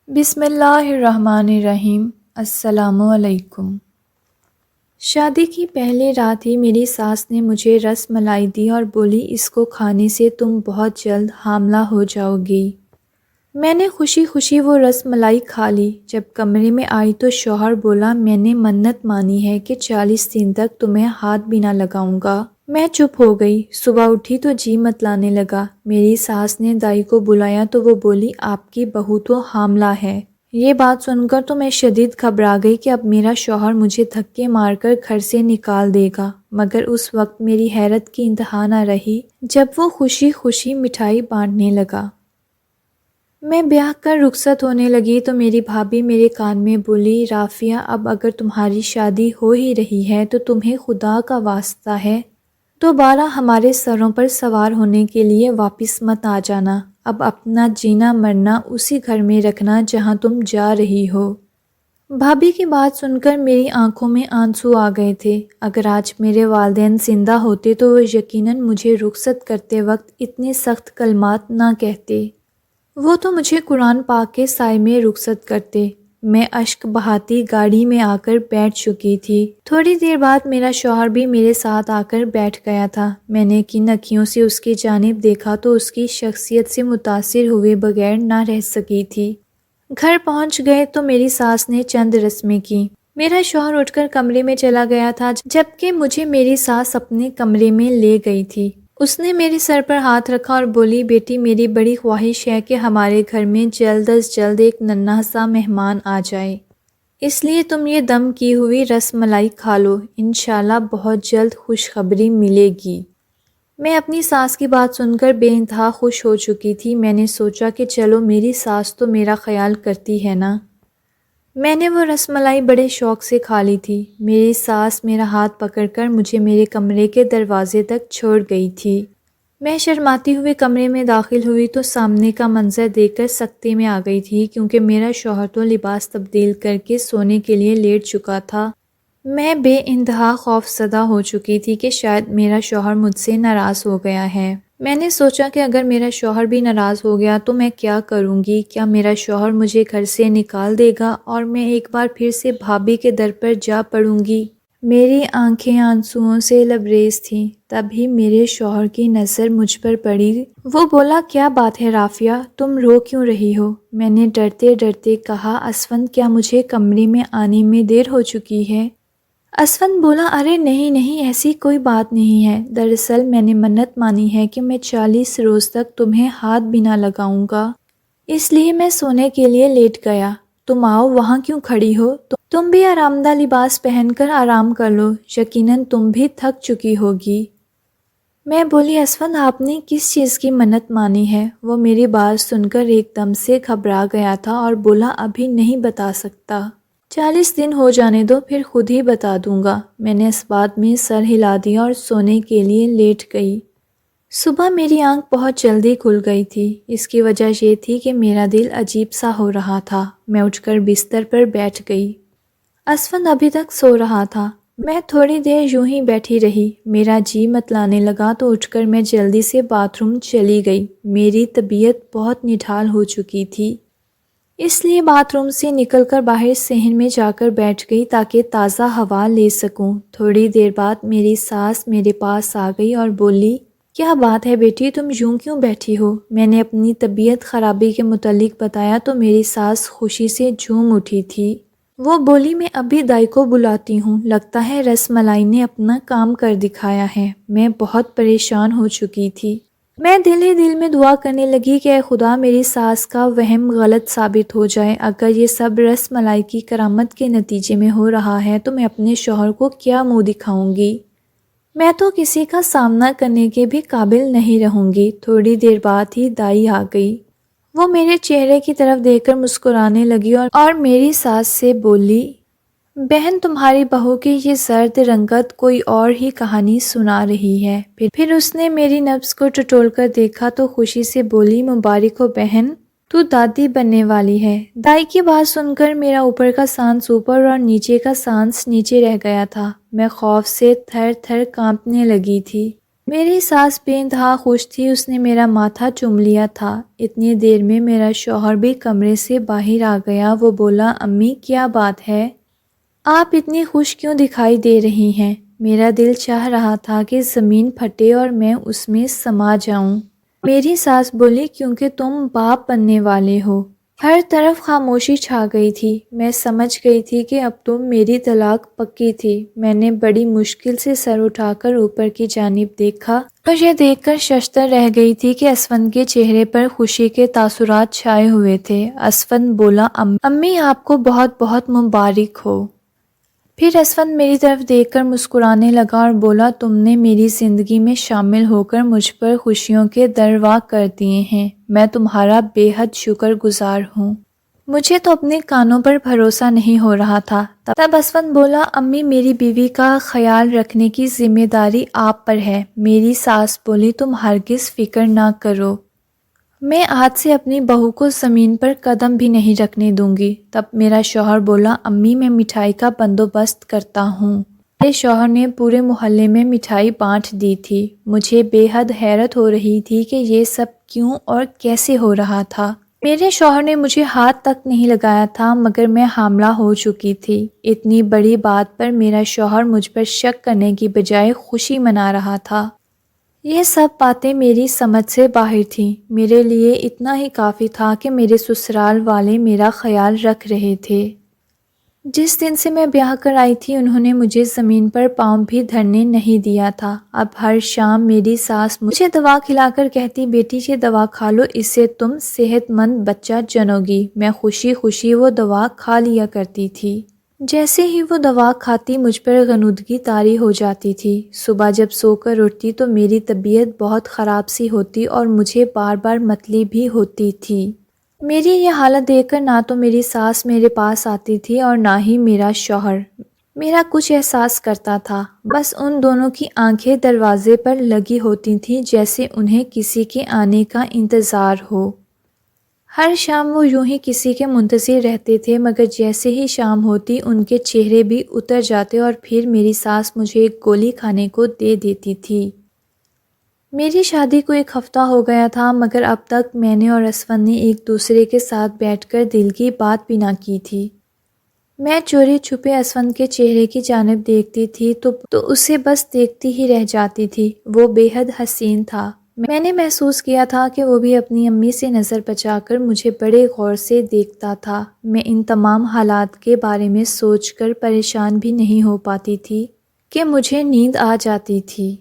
بسم اللہ الرحمن الرحیم۔ السلام علیکم۔ شادی کی پہلی رات ہی میری ساس نے مجھے رس ملائی دی اور بولی اس کو کھانے سے تم بہت جلد حاملہ ہو جاؤ گی۔ میں نے خوشی خوشی وہ رس ملائی کھا لی۔ جب کمرے میں آئی تو شوہر بولا میں نے منت مانی ہے کہ 40 دن تک تمہیں ہاتھ بھی نہ لگاؤں گا۔ میں چپ ہو گئی۔ صبح اٹھی تو جی متلانے لگا۔ میری ساس نے دائی کو بلایا تو وہ بولی آپ کی بہو تو حاملہ ہے۔ یہ بات سن کر تو میں شدید گھبرا گئی کہ اب میرا شوہر مجھے دھکے مار کر گھر سے نکال دے گا، مگر اس وقت میری حیرت کی انتہا نہ رہی جب وہ خوشی خوشی مٹھائی بانٹنے لگا۔ میں بیاہ کر رخصت ہونے لگی تو میری بھابھی میرے کان میں بولی رافعہ اب اگر تمہاری شادی ہو ہی رہی ہے تو تمہیں خدا کا واسطہ ہے دوبارہ ہمارے سروں پر سوار ہونے کے لیے واپس مت آ جانا، اب اپنا جینا مرنا اسی گھر میں رکھنا جہاں تم جا رہی ہو۔ بھابھی کی بات سن کر میری آنکھوں میں آنسو آ گئے تھے۔ اگر آج میرے والدین زندہ ہوتے تو وہ یقیناً مجھے رخصت کرتے وقت اتنے سخت کلمات نہ کہتے، وہ تو مجھے قرآن پاک کے سائے میں رخصت کرتے۔ میں اشک بہاتی گاڑی میں آ کر بیٹھ چکی تھی۔ تھوڑی دیر بعد میرا شوہر بھی میرے ساتھ آ کر بیٹھ گیا تھا۔ میں نے کن اکھیوں سے اس کی جانب دیکھا تو اس کی شخصیت سے متاثر ہوئے بغیر نہ رہ سکی تھی۔ گھر پہنچ گئے تو میری ساس نے چند رسمیں کی۔ میرا شوہر اٹھ کر کمرے میں چلا گیا تھا جبکہ مجھے میری ساس اپنے کمرے میں لے گئی تھی۔ اس نے میرے سر پر ہاتھ رکھا اور بولی بیٹی میری بڑی خواہش ہے کہ ہمارے گھر میں جلد از جلد ایک ننھا سا مہمان آ جائے، اس لیے تم یہ دم کی ہوئی رس ملائی کھا لو، انشاءاللہ بہت جلد خوشخبری ملے گی۔ میں اپنی ساس کی بات سن کر بے انتہا خوش ہو چکی تھی۔ میں نے سوچا کہ چلو میری ساس تو میرا خیال کرتی ہے نا۔ میں نے وہ رس ملائی بڑے شوق سے کھا لی تھی۔ میری ساس میرا ہاتھ پکڑ کر مجھے میرے کمرے کے دروازے تک چھوڑ گئی تھی۔ میں شرماتی ہوئے کمرے میں داخل ہوئی تو سامنے کا منظر دیکھ کر سکتے میں آ گئی تھی، کیونکہ میرا شوہر تو لباس تبدیل کر کے سونے کے لیے لیٹ چکا تھا۔ میں بے انتہا خوف زدہ ہو چکی تھی کہ شاید میرا شوہر مجھ سے ناراض ہو گیا ہے۔ میں نے سوچا کہ اگر میرا شوہر بھی ناراض ہو گیا تو میں کیا کروں گی؟ کیا میرا شوہر مجھے گھر سے نکال دے گا اور میں ایک بار پھر سے بھابھی کے در پر جا پڑوں گی؟ میری آنکھیں آنسوؤں سے لبریز تھیں۔ تبھی میرے شوہر کی نظر مجھ پر پڑی۔ وہ بولا کیا بات ہے رافعہ، تم رو کیوں رہی ہو؟ میں نے ڈرتے ڈرتے کہا اسفند کیا مجھے کمرے میں آنے میں دیر ہو چکی ہے؟ اسفند بولا ارے نہیں نہیں ایسی کوئی بات نہیں ہے، دراصل میں نے منت مانی ہے کہ میں 40 روز تک تمہیں ہاتھ بھی نہ لگاؤں گا، اس لیے میں سونے کے لیے لیٹ گیا۔ تم آؤ، وہاں کیوں کھڑی ہو؟ تم بھی آرام دہ لباس پہن کر آرام کر لو، یقیناً تم بھی تھک چکی ہوگی۔ میں بولی اسفند آپ نے کس چیز کی منت مانی ہے؟ وہ میری بات سن کر ایک دم سے گھبرا گیا تھا اور بولا ابھی نہیں بتا سکتا، 40 دن ہو جانے دو پھر خود ہی بتا دوں گا۔ میں نے اس بات میں سر ہلا دیا اور سونے کے لیے لیٹ گئی۔ صبح میری آنکھ بہت جلدی کھل گئی تھی۔ اس کی وجہ یہ تھی کہ میرا دل عجیب سا ہو رہا تھا۔ میں اٹھ کر بستر پر بیٹھ گئی۔ اسفند ابھی تک سو رہا تھا۔ میں تھوڑی دیر یوں ہی بیٹھی رہی۔ میرا جی متلانے لگا تو اٹھ کر میں جلدی سے باتھ روم چلی گئی۔ میری طبیعت بہت نڈھال ہو چکی تھی، اس لیے باتھ روم سے نکل کر باہر صحن میں جا کر بیٹھ گئی تاکہ تازہ ہوا لے سکوں۔ تھوڑی دیر بعد میری ساس میرے پاس آ گئی اور بولی کیا بات ہے بیٹی، تم یوں کیوں بیٹھی ہو؟ میں نے اپنی طبیعت خرابی کے متعلق بتایا تو میری ساس خوشی سے جھوم اٹھی تھی۔ وہ بولی میں ابھی دائی کو بلاتی ہوں، لگتا ہے رس ملائی نے اپنا کام کر دکھایا ہے۔ میں بہت پریشان ہو چکی تھی۔ میں دل ہی دل میں دعا کرنے لگی کہ اے خدا میری ساس کا وہم غلط ثابت ہو جائے۔ اگر یہ سب رس ملائی کی کرامت کے نتیجے میں ہو رہا ہے تو میں اپنے شوہر کو کیا منہ دکھاؤں گی؟ میں تو کسی کا سامنا کرنے کے بھی قابل نہیں رہوں گی۔ تھوڑی دیر بعد ہی دائی آ گئی۔ وہ میرے چہرے کی طرف دیکھ کر مسکرانے لگی اور میری ساس سے بولی بہن تمہاری بہو کی یہ زرد رنگت کوئی اور ہی کہانی سنا رہی ہے۔ پھر اس نے میری نبض کو ٹٹول کر دیکھا تو خوشی سے بولی مبارک ہو بہن، تو دادی بننے والی ہے۔ دائی کی بات سن کر میرا اوپر کا سانس اوپر اور نیچے کا سانس نیچے رہ گیا تھا۔ میں خوف سے تھر تھر کانپنے لگی تھی۔ میری ساس بے انتہا خوش تھی، اس نے میرا ماتھا چوم لیا تھا۔ اتنی دیر میں میرا شوہر بھی کمرے سے باہر آ گیا۔ وہ بولا، امی کیا بات ہے؟ آپ اتنی خوش کیوں دکھائی دے رہی ہیں؟ میرا دل چاہ رہا تھا کہ زمین پھٹے اور میں اس میں سما جاؤں۔ میری ساس بولی، کیونکہ تم باپ بننے والے ہو۔ ہر طرف خاموشی چھا گئی تھی۔ میں سمجھ گئی تھی کہ اب تو میری طلاق پکی تھی۔ میں نے بڑی مشکل سے سر اٹھا کر اوپر کی جانب دیکھا۔ مجھے دیکھ کر ششدر رہ گئی تھی کہ اسفند کے چہرے پر خوشی کے تاثرات چھائے ہوئے تھے۔ اسفند بولا، امی آپ کو بہت بہت مبارک ہو۔ پھر اسفند میری طرف دیکھ کر مسکرانے لگا اور بولا، تم نے میری زندگی میں شامل ہو کر مجھ پر خوشیوں کے دروا کر دیے ہیں۔ میں تمہارا بے حد شکر گزار ہوں۔ مجھے تو اپنے کانوں پر بھروسہ نہیں ہو رہا تھا۔ تب اسفند بولا، امی میری بیوی کا خیال رکھنے کی ذمہ داری آپ پر ہے۔ میری ساس بولی، تم ہرگز فکر نہ کرو، میں آج سے اپنی بہو کو زمین پر قدم بھی نہیں رکھنے دوں گی۔ تب میرا شوہر بولا، امی میں مٹھائی کا بندوبست کرتا ہوں۔ میرے شوہر نے پورے محلے میں مٹھائی بانٹ دی تھی۔ مجھے بے حد حیرت ہو رہی تھی کہ یہ سب کیوں اور کیسے ہو رہا تھا۔ میرے شوہر نے مجھے ہاتھ تک نہیں لگایا تھا، مگر میں حاملہ ہو چکی تھی۔ اتنی بڑی بات پر میرا شوہر مجھ پر شک کرنے کی بجائے خوشی منا رہا تھا۔ یہ سب باتیں میری سمجھ سے باہر تھیں۔ میرے لیے اتنا ہی کافی تھا کہ میرے سسرال والے میرا خیال رکھ رہے تھے۔ جس دن سے میں بیاہ کر آئی تھی، انہوں نے مجھے زمین پر پاؤں بھی دھرنے نہیں دیا تھا۔ اب ہر شام میری ساس مجھے دوا کھلا کر کہتی، بیٹی یہ دوا کھا لو، اس سے تم صحت مند بچہ جنو گی۔ میں خوشی خوشی وہ دوا کھا لیا کرتی تھی۔ جیسے ہی وہ دوا کھاتی مجھ پر غنودگی طاری ہو جاتی تھی۔ صبح جب سو کر اٹھتی تو میری طبیعت بہت خراب سی ہوتی اور مجھے بار بار متلی بھی ہوتی تھی۔ میری یہ حالت دیکھ کر نہ تو میری ساس میرے پاس آتی تھی اور نہ ہی میرا شوہر میرا کچھ احساس کرتا تھا۔ بس ان دونوں کی آنکھیں دروازے پر لگی ہوتی تھیں، جیسے انہیں کسی کے آنے کا انتظار ہو۔ ہر شام وہ یوں ہی کسی کے منتظر رہتے تھے، مگر جیسے ہی شام ہوتی ان کے چہرے بھی اتر جاتے اور پھر میری ساس مجھے ایک گولی کھانے کو دے دیتی تھی۔ میری شادی کو 1 ہفتہ ہو گیا تھا، مگر اب تک میں نے اور اسفند نے ایک دوسرے کے ساتھ بیٹھ کر دل کی بات بھی نہ کی تھی۔ میں چوری چھپے اسفند کے چہرے کی جانب دیکھتی تھی تو اسے بس دیکھتی ہی رہ جاتی تھی۔ وہ بے حد حسین تھا۔ میں نے محسوس کیا تھا کہ وہ بھی اپنی امی سے نظر بچا کر مجھے بڑے غور سے دیکھتا تھا۔ میں ان تمام حالات کے بارے میں سوچ کر پریشان بھی نہیں ہو پاتی تھی کہ مجھے نیند آ جاتی تھی۔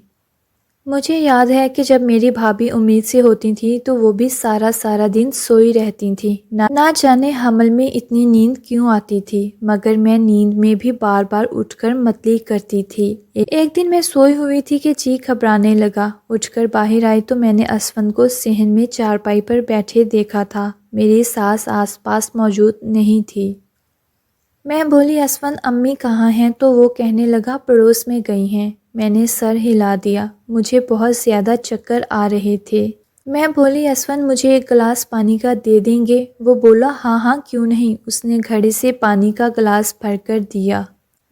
مجھے یاد ہے کہ جب میری بھابھی امید سے ہوتی تھی تو وہ بھی سارا دن سوئی رہتی تھی۔ نہ جانے حمل میں اتنی نیند کیوں آتی تھی، مگر میں نیند میں بھی بار بار اٹھ کر متلی کرتی تھی۔ ایک دن میں سوئی ہوئی تھی کہ جی گھبرانے لگا۔ اٹھ کر باہر آئی تو میں نے اسفند کو صحن میں چارپائی پر بیٹھے دیکھا تھا۔ میری ساس آس پاس موجود نہیں تھی۔ میں بولی، اسفند امی کہاں ہیں؟ تو وہ کہنے لگا، پڑوس میں گئی ہیں۔ میں نے سر ہلا دیا۔ مجھے بہت زیادہ چکر آ رہے تھے۔ میں بولی، اسفند مجھے 1 گلاس پانی کا دے دیں گے؟ وہ بولا، ہاں کیوں نہیں۔ اس نے گھڑے سے پانی کا گلاس بھر کر دیا۔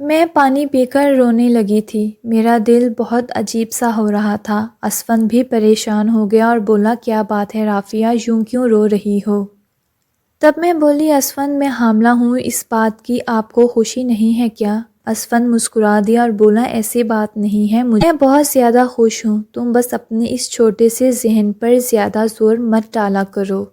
میں پانی پی کر رونے لگی تھی۔ میرا دل بہت عجیب سا ہو رہا تھا۔ اسفند بھی پریشان ہو گیا اور بولا، کیا بات ہے رافعہ، یوں کیوں رو رہی ہو؟ تب میں بولی، اسفند میں حاملہ ہوں، اس بات کی آپ کو خوشی نہیں ہے کیا؟ اسفند مسکرا دیا اور بولا، ایسی بات نہیں ہے، میں بہت زیادہ خوش ہوں۔ تم بس اپنے اس چھوٹے سے ذہن پر زیادہ زور مت ڈالا کرو۔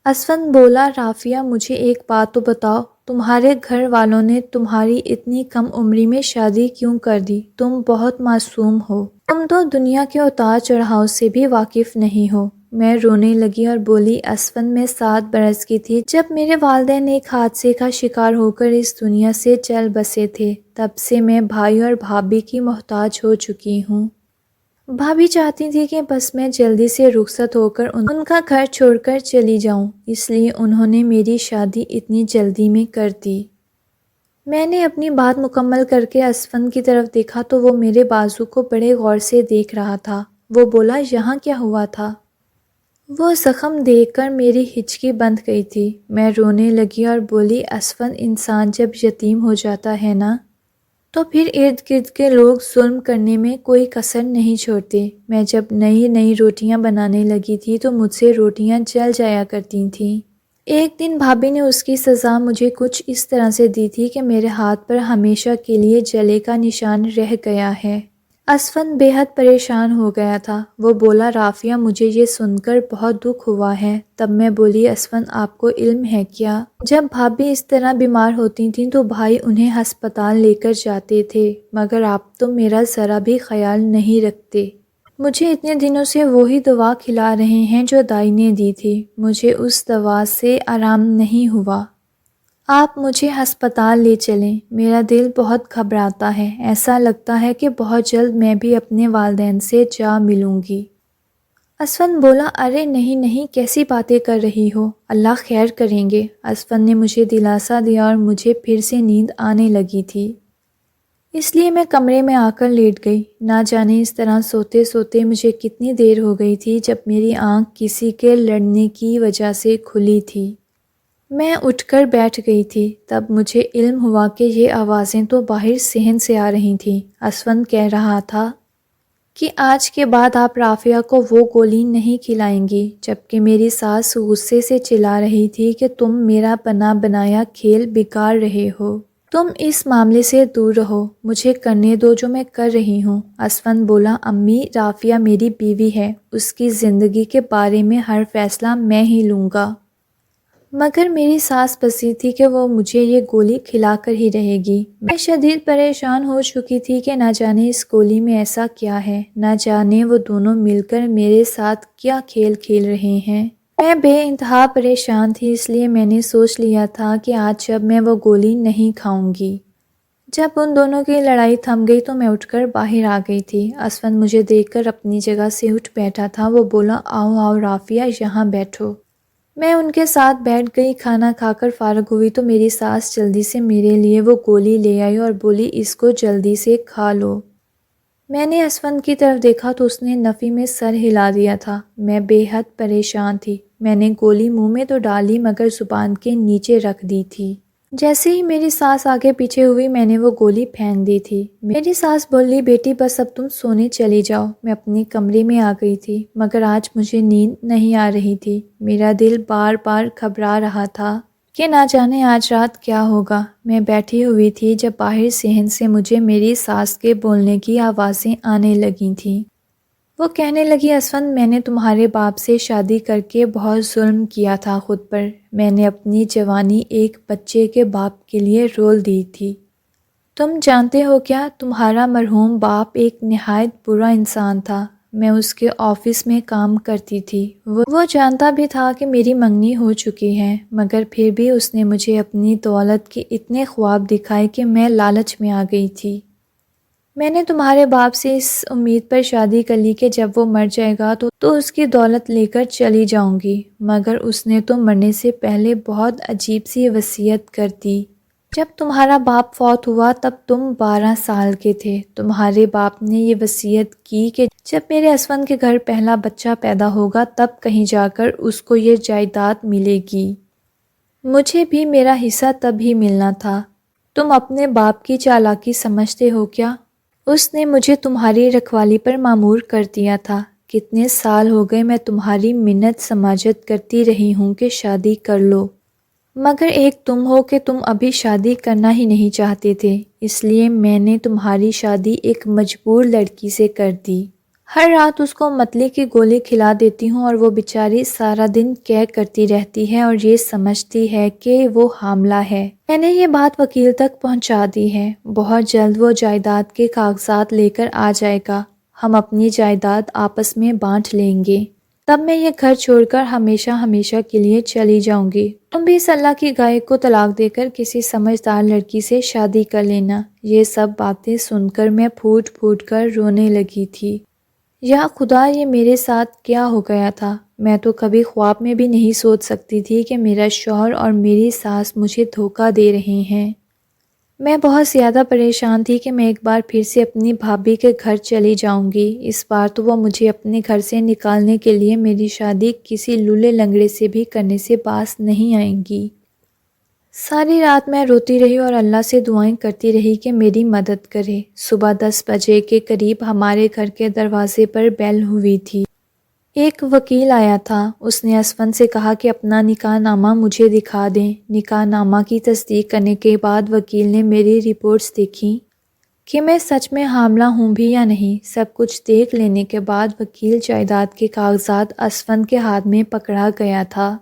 اسفند بولا، رافعہ مجھے ایک بات تو بتاؤ، تمہارے گھر والوں نے تمہاری اتنی کم عمری میں شادی کیوں کر دی؟ تم بہت معصوم ہو، تم تو دنیا کے اتار چڑھاؤ سے بھی واقف نہیں ہو۔ میں رونے لگی اور بولی، اسفند میں 7 برس کی تھی جب میرے والدین ایک حادثے کا شکار ہو کر اس دنیا سے چل بسے تھے۔ تب سے میں بھائی اور بھابھی کی محتاج ہو چکی ہوں۔ بھابھی چاہتی تھی کہ بس میں جلدی سے رخصت ہو کر ان کا گھر چھوڑ کر چلی جاؤں، اس لیے انہوں نے میری شادی اتنی جلدی میں کر دی۔ میں نے اپنی بات مکمل کر کے اسفند کی طرف دیکھا تو وہ میرے بازو کو بڑے غور سے دیکھ رہا تھا۔ وہ بولا، یہاں کیا ہوا تھا؟ وہ زخم دیکھ کر میری ہچکی بندھ گئی تھی۔ میں رونے لگی اور بولی، اسفند انسان جب یتیم ہو جاتا ہے نا تو پھر ارد گرد کے لوگ ظلم کرنے میں کوئی کسر نہیں چھوڑتے۔ میں جب نئی نئی روٹیاں بنانے لگی تھی تو مجھ سے روٹیاں جل جایا کرتی تھیں۔ ایک دن بھابھی نے اس کی سزا مجھے کچھ اس طرح سے دی تھی کہ میرے ہاتھ پر ہمیشہ کے لیے جلے کا نشان رہ گیا ہے۔ اسفند بے حد پریشان ہو گیا تھا۔ وہ بولا رافعہ مجھے یہ سن کر بہت دکھ ہوا ہے۔ تب میں بولی اسفند آپ کو علم ہے کیا؟ جب بھابھی اس طرح بیمار ہوتی تھیں تو بھائی انہیں ہسپتال لے کر جاتے تھے، مگر آپ تو میرا ذرا بھی خیال نہیں رکھتے۔ مجھے اتنے دنوں سے وہی دوا کھلا رہے ہیں جو دائی نے دی تھی، مجھے اس دوا سے آرام نہیں ہوا۔ آپ مجھے ہسپتال لے چلیں، میرا دل بہت گھبراتا ہے، ایسا لگتا ہے کہ بہت جلد میں بھی اپنے والدین سے جا ملوں گی۔ اسفند بولا ارے نہیں نہیں، کیسی باتیں کر رہی ہو، اللہ خیر کریں گے۔ اسفند نے مجھے دلاسا دیا اور مجھے پھر سے نیند آنے لگی تھی، اس لیے میں کمرے میں آ کر لیٹ گئی۔ نہ جانے اس طرح سوتے سوتے مجھے کتنی دیر ہو گئی تھی جب میری آنکھ کسی کے لڑنے کی وجہ سے کھلی تھی۔ میں اٹھ کر بیٹھ گئی تھی، تب مجھے علم ہوا کہ یہ آوازیں تو باہر صحن سے آ رہی تھیں۔ اسفند کہہ رہا تھا کہ آج کے بعد آپ رافعہ کو وہ گولی نہیں کھلائیں گی، جبکہ میری ساس غصے سے چلا رہی تھی کہ تم میرا بنا بنایا کھیل بگاڑ رہے ہو، تم اس معاملے سے دور رہو، مجھے کرنے دو جو میں کر رہی ہوں۔ اسفند بولا امی رافعہ میری بیوی ہے، اس کی زندگی کے بارے میں ہر فیصلہ میں ہی لوں گا، مگر میری ساس بسی تھی کہ وہ مجھے یہ گولی کھلا کر ہی رہے گی۔ میں شدید پریشان ہو چکی تھی کہ نہ جانے اس گولی میں ایسا کیا ہے، نہ جانے وہ دونوں مل کر میرے ساتھ کیا کھیل کھیل رہے ہیں۔ میں بے انتہا پریشان تھی، اس لیے میں نے سوچ لیا تھا کہ آج جب میں وہ گولی نہیں کھاؤں گی۔ جب ان دونوں کی لڑائی تھم گئی تو میں اٹھ کر باہر آ گئی تھی۔ اسفند مجھے دیکھ کر اپنی جگہ سے اٹھ بیٹھا تھا۔ وہ بولا آؤ آؤ رافعہ یہاں بیٹھو۔ میں ان کے ساتھ بیٹھ گئی۔ کھانا کھا کر فارغ ہوئی تو میری ساس جلدی سے میرے لیے وہ گولی لے آئی اور بولی اس کو جلدی سے کھا لو۔ میں نے اسفند کی طرف دیکھا تو اس نے نفی میں سر ہلا دیا تھا۔ میں بے حد پریشان تھی۔ میں نے گولی منہ میں تو ڈالی مگر زبان کے نیچے رکھ دی تھی۔ جیسے ہی میری ساس آگے پیچھے ہوئی میں نے وہ گولی پھینک دی تھی۔ میری ساس بولی بیٹی بس اب تم سونے چلی جاؤ۔ میں اپنے کمرے میں آ گئی تھی، مگر آج مجھے نیند نہیں آ رہی تھی۔ میرا دل بار بار گھبرا رہا تھا کہ نہ جانے آج رات کیا ہوگا۔ میں بیٹھی ہوئی تھی جب باہر صحن سے مجھے میری ساس کے بولنے کی آوازیں آنے لگی تھیں۔ وہ کہنے لگی اسفند میں نے تمہارے باپ سے شادی کر کے بہت ظلم کیا تھا خود پر، میں نے اپنی جوانی ایک بچے کے باپ کے لیے رول دی تھی۔ تم جانتے ہو کیا، تمہارا مرحوم باپ ایک نہایت برا انسان تھا۔ میں اس کے آفس میں کام کرتی تھی۔ وہ جانتا بھی تھا کہ میری منگنی ہو چکی ہے، مگر پھر بھی اس نے مجھے اپنی دولت کے اتنے خواب دکھائے کہ میں لالچ میں آ گئی تھی۔ میں نے تمہارے باپ سے اس امید پر شادی کر لی کہ جب وہ مر جائے گا تو اس کی دولت لے کر چلی جاؤں گی، مگر اس نے تو مرنے سے پہلے بہت عجیب سی وصیت کر دی۔ جب تمہارا باپ فوت ہوا تب تم 12 سال کے تھے۔ تمہارے باپ نے یہ وصیت کی کہ جب میرے اسفند کے گھر پہلا بچہ پیدا ہوگا تب کہیں جا کر اس کو یہ جائیداد ملے گی۔ مجھے بھی میرا حصہ تب ہی ملنا تھا۔ تم اپنے باپ کی چالاکی سمجھتے ہو کیا؟ اس نے مجھے تمہاری رکھوالی پر مامور کر دیا تھا۔ کتنے سال ہو گئے میں تمہاری منت سماجت کرتی رہی ہوں کہ شادی کر لو، مگر ایک تم ہو کہ تم ابھی شادی کرنا ہی نہیں چاہتے تھے، اس لیے میں نے تمہاری شادی ایک مجبور لڑکی سے کر دی۔ ہر رات اس کو متلی کی گولی کھلا دیتی ہوں اور وہ بیچاری سارا دن کیک کرتی رہتی ہے اور یہ سمجھتی ہے کہ وہ حاملہ ہے۔ میں نے یہ بات وکیل تک پہنچا دی ہے، بہت جلد وہ جائیداد کے کاغذات لے کر آ جائے گا، ہم اپنی جائیداد آپس میں بانٹ لیں گے، تب میں یہ گھر چھوڑ کر ہمیشہ ہمیشہ کے لیے چلی جاؤں گی۔ تم بھی اس اللہ کی گائے کو طلاق دے کر کسی سمجھدار لڑکی سے شادی کر لینا۔ یہ سب باتیں سن کر میں پھوٹ پھوٹ کر رونے لگی تھی۔ یا خدا، یہ میرے ساتھ کیا ہو گیا تھا؟ میں تو کبھی خواب میں بھی نہیں سوچ سکتی تھی کہ میرا شوہر اور میری ساس مجھے دھوکہ دے رہے ہیں۔ میں بہت زیادہ پریشان تھی کہ میں ایک بار پھر سے اپنی بھابھی کے گھر چلی جاؤں گی۔ اس بار تو وہ مجھے اپنے گھر سے نکالنے کے لیے میری شادی کسی لولے لنگڑے سے بھی کرنے سے باز نہیں آئیں گی۔ ساری رات میں روتی رہی اور اللہ سے دعائیں کرتی رہی کہ میری مدد کرے۔ صبح 10 بجے کے قریب ہمارے گھر کے دروازے پر بیل ہوئی تھی۔ ایک وکیل آیا تھا۔ اس نے اسفند سے کہا کہ اپنا نکاح نامہ مجھے دکھا دیں۔ نکاح نامہ کی تصدیق کرنے کے بعد وکیل نے میری رپورٹس دیکھیں کہ میں سچ میں حاملہ ہوں بھی یا نہیں۔ سب کچھ دیکھ لینے کے بعد وکیل جائیداد کے کاغذات اسفند کے ہاتھ میں پکڑا گیا تھا۔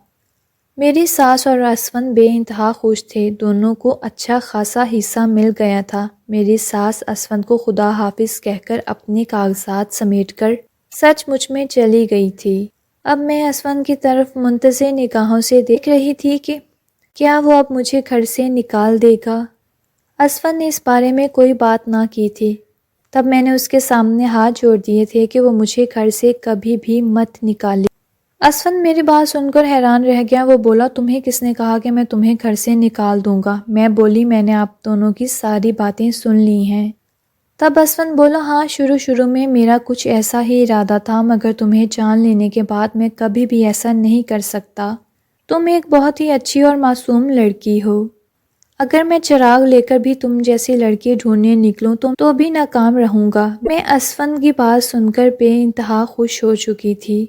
میری ساس اور اسفند بے انتہا خوش تھے۔ دونوں کو اچھا خاصا حصہ مل گیا تھا۔ میری ساس اسفند کو خدا حافظ کہہ کر اپنے کاغذات سمیٹ کر سچ مچ میں چلی گئی تھی۔ اب میں اسفند کی طرف منتظر نگاہوں سے دیکھ رہی تھی کہ کیا وہ اب مجھے گھر سے نکال دے گا۔ اسفند نے اس بارے میں کوئی بات نہ کی تھی۔ تب میں نے اس کے سامنے ہاتھ جوڑ دیے تھے کہ وہ مجھے گھر سے کبھی بھی مت نکالے۔ اسفند میری بات سن کر حیران رہ گیا۔ وہ بولا، تمہیں کس نے کہا کہ میں تمہیں گھر سے نکال دوں گا؟ میں بولی، میں نے آپ دونوں کی ساری باتیں سن لی ہیں۔ تب اسفند بولا، ہاں شروع میں میرا کچھ ایسا ہی ارادہ تھا، مگر تمہیں جان لینے کے بعد میں کبھی بھی ایسا نہیں کر سکتا۔ تم ایک بہت ہی اچھی اور معصوم لڑکی ہو۔ اگر میں چراغ لے کر بھی تم جیسی لڑکی ڈھونڈنے نکلوں تو بھی ناکام رہوں گا۔ میں اسفند کی بات سن کر بے انتہا خوش ہو چکی تھی۔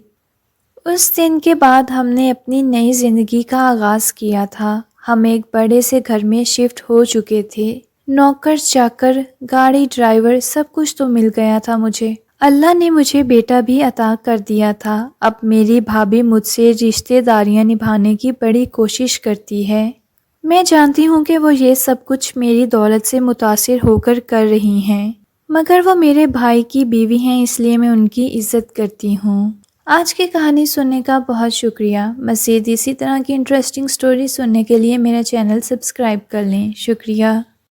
اس دن کے بعد ہم نے اپنی نئی زندگی کا آغاز کیا تھا۔ ہم ایک بڑے سے گھر میں شفٹ ہو چکے تھے۔ نوکر چاکر، گاڑی ڈرائیور، سب کچھ تو مل گیا تھا مجھے۔ اللہ نے مجھے بیٹا بھی عطا کر دیا تھا۔ اب میری بھابھی مجھ سے رشتہ داریاں نبھانے کی بڑی کوشش کرتی ہے۔ میں جانتی ہوں کہ وہ یہ سب کچھ میری دولت سے متاثر ہو کر رہی ہیں، مگر وہ میرے بھائی کی بیوی ہیں، اس لیے میں ان کی عزت کرتی ہوں۔ آج کی کہانی سننے کا بہت شکریہ۔ مزید اسی طرح کی انٹرسٹنگ سٹوری سننے کے لیے میرا چینل سبسکرائب کر لیں۔ شکریہ۔